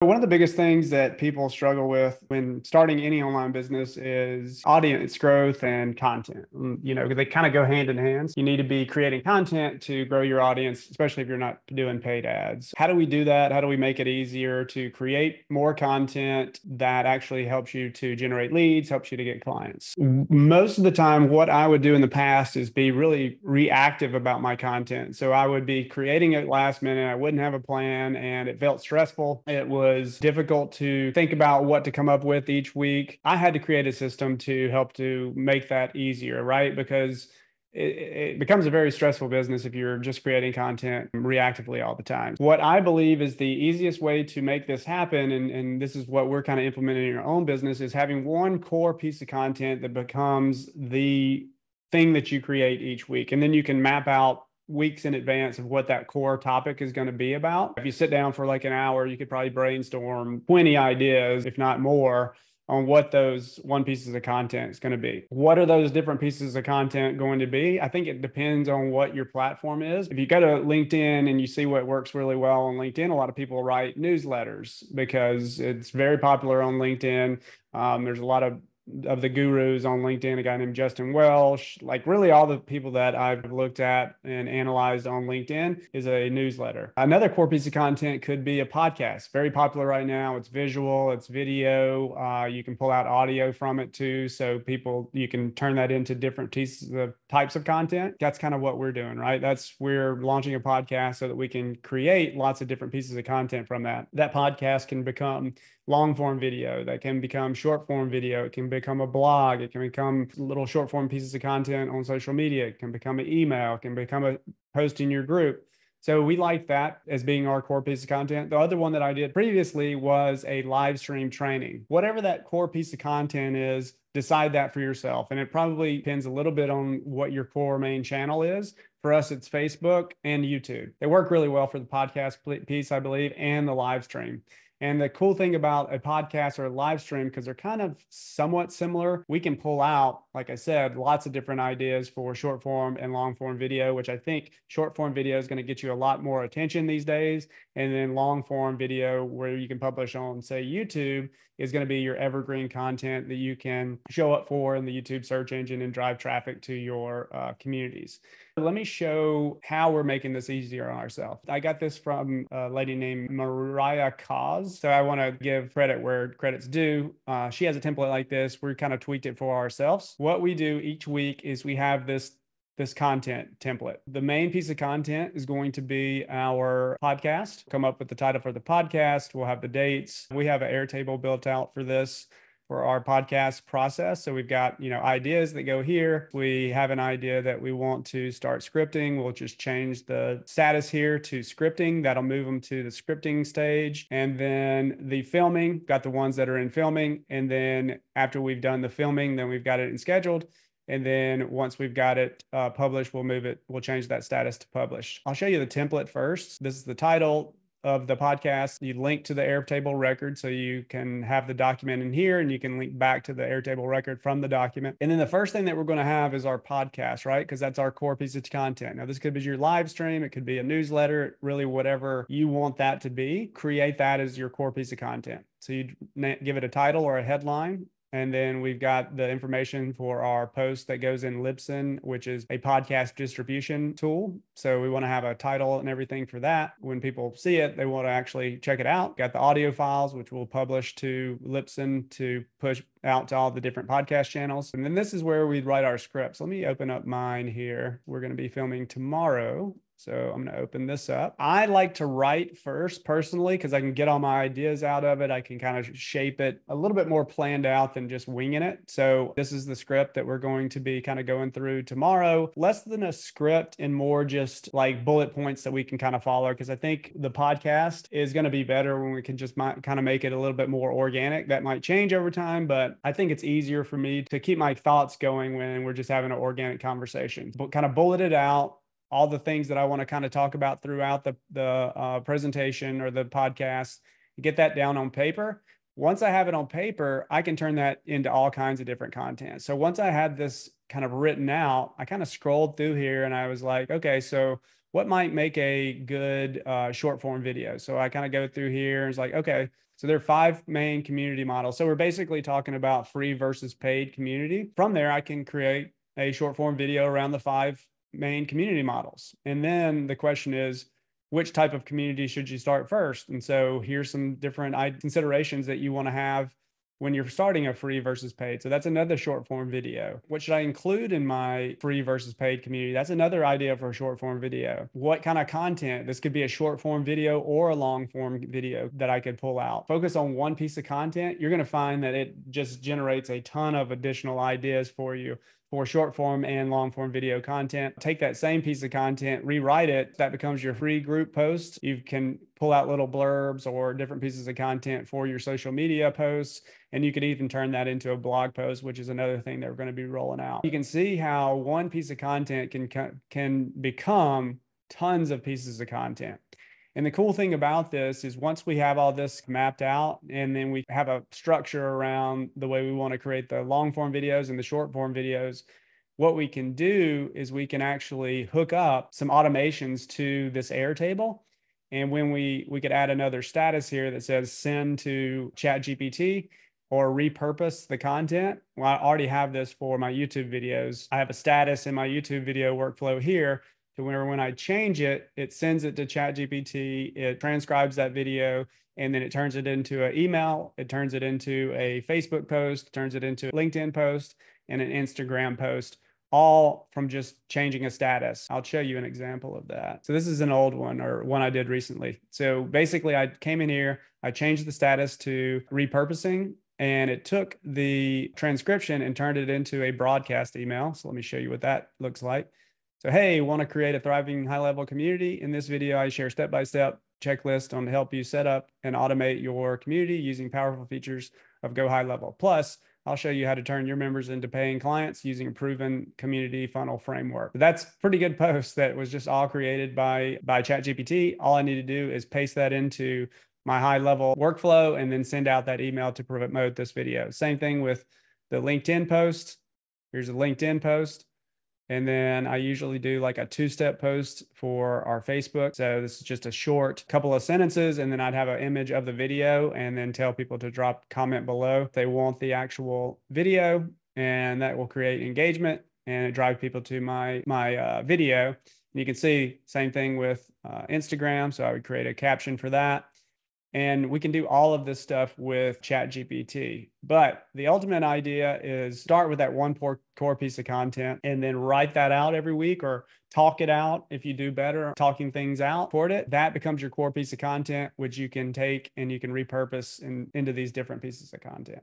One of the biggest things that people struggle with when starting any online business is audience growth and content. They kind of go hand in hand. You need to be creating content to grow your audience, especially if you're not doing paid ads. How do we do that? How do we make it easier to create more content that actually helps you to generate leads, helps you to get clients? Most of the time, what I would do in the past is be really reactive about my content. So I would be creating it last minute. I wouldn't have a plan and it felt stressful. It was difficult to think about what to come up with each week. I had to create a system to help to make that easier, right? Because it becomes a very stressful business if you're just creating content reactively all the time. What I believe is the easiest way to make this happen, and this is what we're kind of implementing in our own business, is having one core piece of content that becomes the thing that you create each week. And then you can map out weeks in advance of what that core topic is going to be about. If you sit down for like an hour, you could probably brainstorm 20 ideas, if not more, on what those one pieces of content is going to be. What are those different pieces of content going to be? I think it depends on what your platform is. If you go to LinkedIn and you see what works really well on LinkedIn, a lot of people write newsletters because it's very popular on LinkedIn. There's a lot of the gurus on LinkedIn, a guy named Justin Welsh, like really all the people that I've looked at and analyzed on LinkedIn is a newsletter. Another core piece of content could be a podcast. Very popular right now. It's visual, it's video. You can pull out audio from it too. So you can turn that into different pieces of types of content. That's kind of what we're doing, right? We're launching a podcast so that we can create lots of different pieces of content from that. That podcast can become long form video, that can become short form video, it can become a blog, it can become little short form pieces of content on social media, it can become an email, it can become a post in your group. So we like that as being our core piece of content. The other one that I did previously was a live stream training. Whatever that core piece of content is, decide that for yourself. And it probably depends a little bit on what your core main channel is. For us, it's Facebook and YouTube. They work really well for the podcast piece, I believe, and the live stream. And the cool thing about a podcast or a live stream, because they're kind of somewhat similar, we can pull out, like I said, lots of different ideas for short form and long form video, which I think short form video is going to get you a lot more attention these days. And then long form video, where you can publish on, say, YouTube, is going to be your evergreen content that you can show up for in the YouTube search engine and drive traffic to your communities. Let me show how we're making this easier on ourselves. I got this from a lady named Mariah Cause. So I want to give credit where credit's due. She has a template like this. We kind of tweaked it for ourselves. What we do each week is we have this content template. The main piece of content is going to be our podcast. Come up with the title for the podcast. We'll have the dates. We have an Airtable built out for this, for our podcast process. So we've got, ideas that go here. We have an idea that we want to start scripting. We'll just change the status here to scripting. That'll move them to the scripting stage. And then the filming, got the ones that are in filming. And then after we've done the filming, then we've got it in scheduled. And then once we've got it published, we'll change that status to published. I'll show you the template first. This is the title of the podcast. You link to the Airtable record so you can have the document in here and you can link back to the Airtable record from the document. And then the first thing that we're going to have is our podcast, right? Because that's our core piece of content. Now, this could be your live stream. It could be a newsletter, really whatever you want that to be. Create that as your core piece of content. So you give it a title or a headline. And then we've got the information for our post that goes in Libsyn, which is a podcast distribution tool. So we want to have a title and everything for that. When people see it, they want to actually check it out. Got the audio files, which we'll publish to Libsyn to push out to all the different podcast channels. And then this is where we write our scripts. Let me open up mine here. We're going to be filming tomorrow. So I'm going to open this up. I like to write first personally because I can get all my ideas out of it. I can kind of shape it a little bit more planned out than just winging it. So this is the script that we're going to be kind of going through tomorrow. Less than a script and more just like bullet points that we can kind of follow, because I think the podcast is going to be better when we can just kind of make it a little bit more organic. That might change over time, but I think it's easier for me to keep my thoughts going when we're just having an organic conversation. But kind of bullet it out, all the things that I want to kind of talk about throughout the presentation or the podcast, get that down on paper. Once I have it on paper, I can turn that into all kinds of different content. So once I had this kind of written out, I kind of scrolled through here and I was like, okay, so what might make a good short form video? So I kind of go through here and it's like, okay, So there are 5 main community models. So we're basically talking about free versus paid community. From there, I can create a short form video around the 5 main community models. And then the question is, which type of community should you start first? And so here's some different considerations that you want to have when you're starting a free versus paid. So that's another short form video. What should I include in my free versus paid community? That's another idea for a short form video. What kind of content? This could be a short form video or a long form video that I could pull out. Focus on one piece of content. You're going to find that it just generates a ton of additional ideas for you for short form and long form video content. Take that same piece of content, rewrite it. That becomes your free group post. You can pull out little blurbs or different pieces of content for your social media posts. And you could even turn that into a blog post, which is another thing that we're going to be rolling out. You can see how one piece of content can become tons of pieces of content. And the cool thing about this is once we have all this mapped out and then we have a structure around the way we want to create the long form videos and the short form videos, what we can do is we can actually hook up some automations to this Airtable. And when we could add another status here that says send to ChatGPT or repurpose the content. Well, I already have this for my YouTube videos. I have a status in my YouTube video workflow here to where when I change it, it sends it to ChatGPT, it transcribes that video, and then it turns it into an email, it turns it into a Facebook post, turns it into a LinkedIn post, and an Instagram post, all from just changing a status. I'll show you an example of that. So this is an old one or one I did recently. So basically I came in here, I changed the status to repurposing, and it took the transcription and turned it into a broadcast email. So let me show you what that looks like. So, hey, want to create a thriving high-level community? In this video, I share step-by-step checklist on to help you set up and automate your community using powerful features of Go High Level. Plus, I'll show you how to turn your members into paying clients using a proven community funnel framework. That's a pretty good post that was just all created by ChatGPT. All I need to do is paste that into my high-level workflow and then send out that email to promote this video. Same thing with the LinkedIn post. Here's a LinkedIn post. And then I usually do like a 2-step post for our Facebook. So this is just a short couple of sentences, and then I'd have an image of the video and then tell people to drop comment below if they want the actual video, and that will create engagement and it drives people to my video. And you can see same thing with Instagram. So I would create a caption for that. And we can do all of this stuff with ChatGPT. But the ultimate idea is start with that one core piece of content and then write that out every week or talk it out. If you do better talking things out for it, that becomes your core piece of content, which you can take and you can repurpose into these different pieces of content.